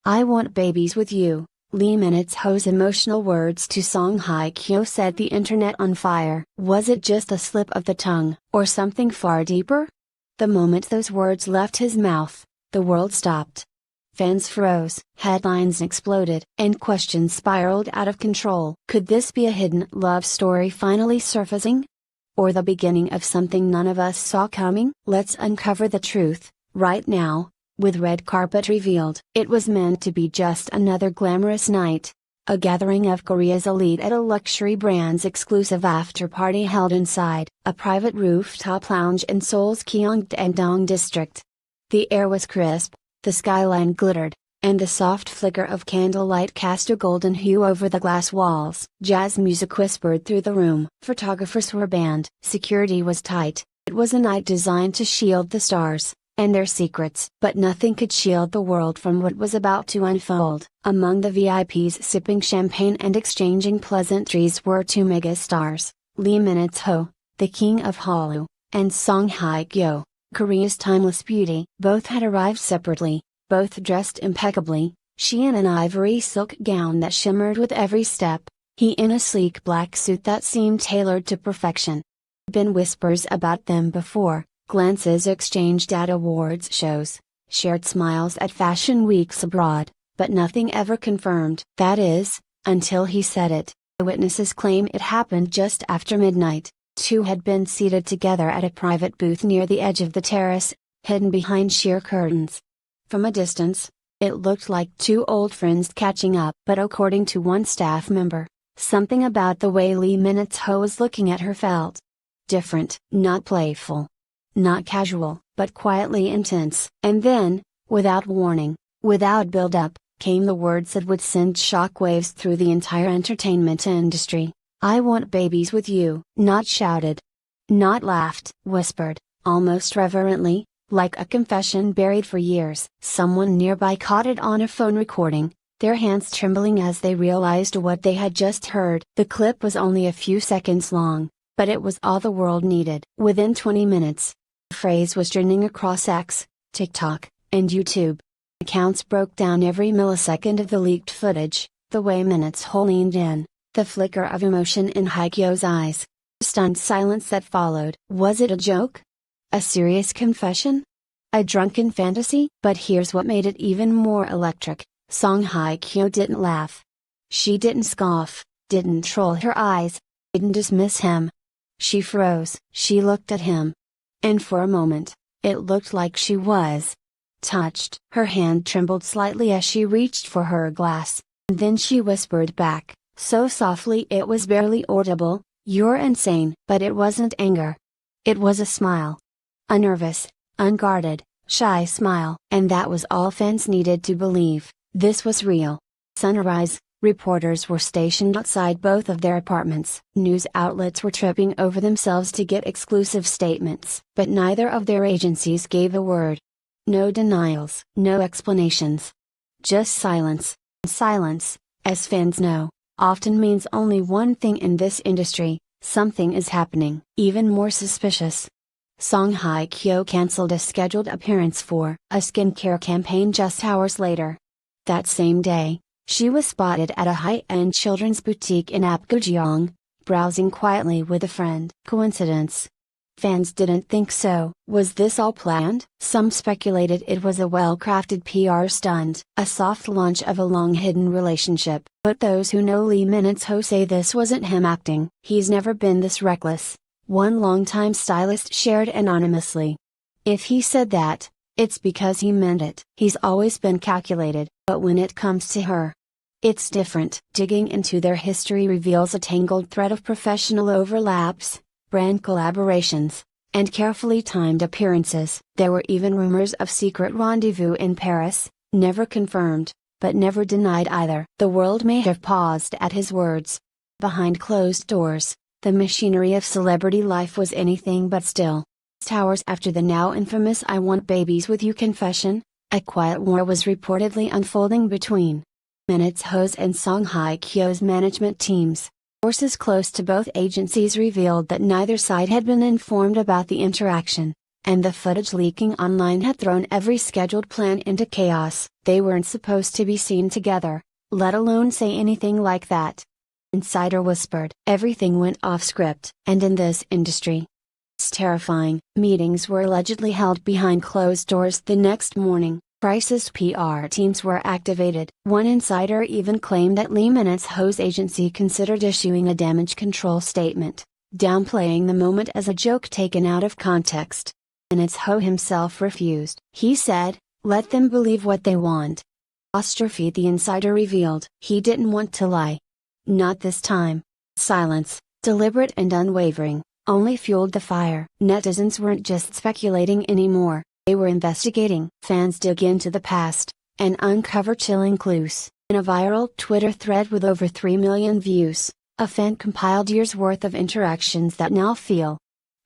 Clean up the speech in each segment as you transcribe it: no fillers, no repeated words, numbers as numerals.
I want babies with you. Lee Min-ho's emotional words to Song Hye-kyo set the internet on fire. Was it just a slip of the tongue, or something far deeper? The moment those words left his mouth, the world stopped. Fans froze, headlines exploded, and questions spiraled out of control. Could this be a hidden love story finally surfacing? Or the beginning of something none of us saw coming? Let's uncover the truth, right now. With red carpet revealed, it was meant to be just another glamorous night. A gathering of Korea's elite at a luxury brand's exclusive after-party held inside a private rooftop lounge in Seoul's Gyeonggi-dong district. The air was crisp, the skyline glittered, and the soft flicker of candlelight cast a golden hue over the glass walls. Jazz music whispered through the room. Photographers were banned. Security was tight. It was a night designed to shield the stars and their secrets. But nothing could shield the world from what was about to unfold. Among the VIPs sipping champagne and exchanging pleasantries were two megastars, Lee Min-ho, the king of Hallyu, and Song Hye-kyo, Korea's timeless beauty. Both had arrived separately, both dressed impeccably, she in an ivory silk gown that shimmered with every step, he in a sleek black suit that seemed tailored to perfection. Been whispers about them before. Glances exchanged at awards shows, shared smiles at fashion weeks abroad, but nothing ever confirmed. That is, until he said it. Witnesses claim it happened just after midnight. Two had been seated together at a private booth near the edge of the terrace, hidden behind sheer curtains. From a distance, it looked like two old friends catching up. But according to one staff member, something about the way Lee Min-ho was looking at her felt different. Not playful. Not casual, but quietly intense. And then, without warning, without build-up, came the words that would send shockwaves through the entire entertainment industry. I want babies with you. Not shouted. Not laughed. Whispered, almost reverently, like a confession buried for years. Someone nearby caught it on a phone recording, their hands trembling as they realized what they had just heard. The clip was only a few seconds long, but it was all the world needed. Within 20 minutes, the phrase was trending across X, TikTok, and YouTube. Accounts broke down every millisecond of the leaked footage, the way Min-ho leaned in, the flicker of emotion in Hye-kyo's eyes. Stunned silence that followed. Was it a joke? A serious confession? A drunken fantasy? But here's what made it even more electric. Song Hye-kyo didn't laugh. She didn't scoff, didn't roll her eyes, didn't dismiss him. She froze. She looked at him. And for a moment, it looked like she was touched. Her hand trembled slightly as she reached for her glass. Then she whispered back, so softly it was barely audible, "You're insane." But it wasn't anger. It was a smile. A nervous, unguarded, shy smile. And that was all fans needed to believe. This was real. Sunrise, reporters were stationed outside both of their apartments. News outlets were tripping over themselves to get exclusive statements. But neither of their agencies gave a word. No denials. No explanations. Just silence. Silence, as fans know, often means only one thing in this industry: something is happening. Even more suspicious. Song Hye-kyo cancelled a scheduled appearance for a skincare campaign just hours later. That same day, she was spotted at a high-end children's boutique in Apgujeong, browsing quietly with a friend. Coincidence? Fans didn't think so. Was this all planned? Some speculated it was a well-crafted PR stunt, a soft launch of a long-hidden relationship. But those who know Lee Min-ho say this wasn't him acting. He's never been this reckless, one longtime stylist shared anonymously. If he said that, it's because he meant it. He's always been calculated, but when it comes to her, it's different. Digging into their history reveals a tangled thread of professional overlaps, brand collaborations, and carefully timed appearances. There were even rumors of secret rendezvous in Paris, never confirmed, but never denied either. The world may have paused at his words. Behind closed doors, the machinery of celebrity life was anything but still. Hours after the now infamous "I want babies with you" confession, a quiet war was reportedly unfolding between Min-ho's and Song Hye-kyo's management teams. Sources close to both agencies revealed that neither side had been informed about the interaction. and the footage leaking online had thrown every scheduled plan into chaos. They weren't supposed to be seen together, let alone say anything like that. Insider whispered. Everything went off script. And in this industry, it's terrifying. Meetings were allegedly held behind closed doors the next morning. Crisis PR teams were activated. One insider even claimed that Lee Min-it's Ho's agency considered issuing a damage control statement, downplaying the moment as a joke taken out of context. Min-it's Ho himself refused. He said, "Let them believe what they want." Apostrophe the insider revealed. He didn't want to lie. Not this time. Silence, deliberate and unwavering, only fueled the fire. Netizens weren't just speculating anymore, they were investigating. Fans dig into the past, and uncover chilling clues. In a viral Twitter thread with over 3 million views, a fan compiled years' worth of interactions that now feel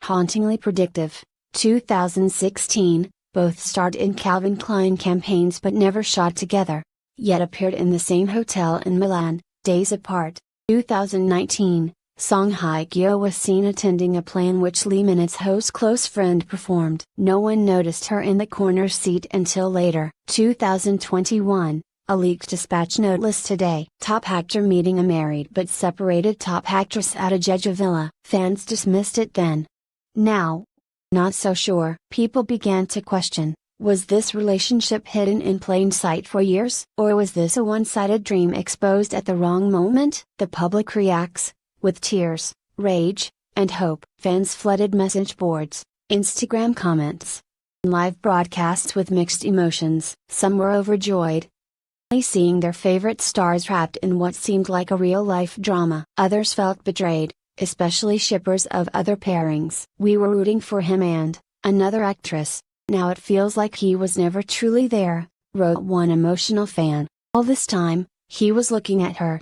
hauntingly predictive. 2016, both starred in Calvin Klein campaigns but never shot together, yet appeared in the same hotel in Milan, days apart. 2019, Song Hye-kyo was seen attending a play in which Lee Min-it's Ho's close friend performed. No one noticed her in the corner seat until later. 2021, a leaked dispatch note lists today. Top actor meeting a married but separated top actress at a Jeju villa. Fans dismissed it then. Now, not so sure. People began to question, was this relationship hidden in plain sight for years? Or was this a one-sided dream exposed at the wrong moment? The public reacts, with tears, rage, and hope. Fans flooded message boards, Instagram comments, and live broadcasts with mixed emotions. Some were overjoyed, seeing their favorite stars trapped in what seemed like a real-life drama. Others felt betrayed, especially shippers of other pairings. "We were rooting for him and another actress. Now it feels like he was never truly there," wrote one emotional fan. "All this time, he was looking at her.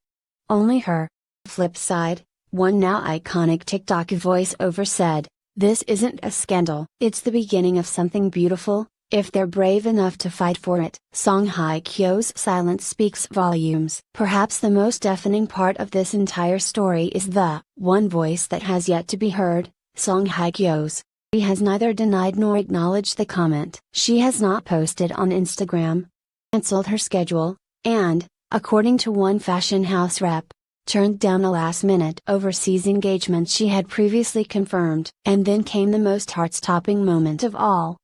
Only her." Flip side, one now iconic TikTok voiceover said, "This isn't a scandal. It's the beginning of something beautiful, if they're brave enough to fight for it." Song Hye-kyo's silence speaks volumes. Perhaps the most deafening part of this entire story is the one voice that has yet to be heard, Song Hye-kyo's. She has neither denied nor acknowledged the comment. She has not posted on Instagram, cancelled her schedule, and, according to one fashion house rep, turned down a last-minute overseas engagement she had previously confirmed. And then came the most heart-stopping moment of all.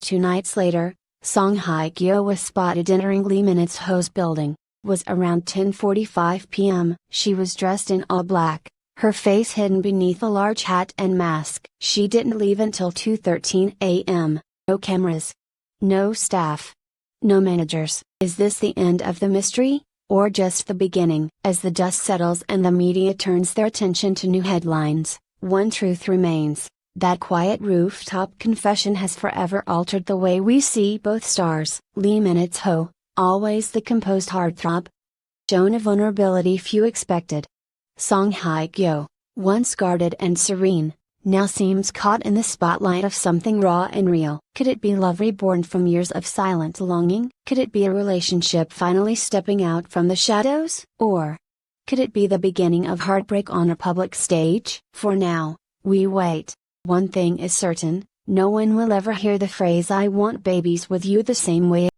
2 nights later, Song Hye-kyo was spotted entering Lee Min-it's Ho's building. Was around 10:45 p.m. She was dressed in all black, her face hidden beneath a large hat and mask. She didn't leave until 2:13 a.m. No cameras. No staff. No managers. Is this the end of the mystery, or just the beginning? As the dust settles and the media turns their attention to new headlines, one truth remains. That quiet rooftop confession has forever altered the way we see both stars. Lee Min-it's Ho, always the composed heartthrob, shown a vulnerability few expected. Song Hye-kyo, once guarded and serene, now seems caught in the spotlight of something raw and real. Could it be love reborn from years of silent longing? Could it be a relationship finally stepping out from the shadows? Or could it be the beginning of heartbreak on a public stage? For now, we wait. One thing is certain, no one will ever hear the phrase "I want babies with you" the same way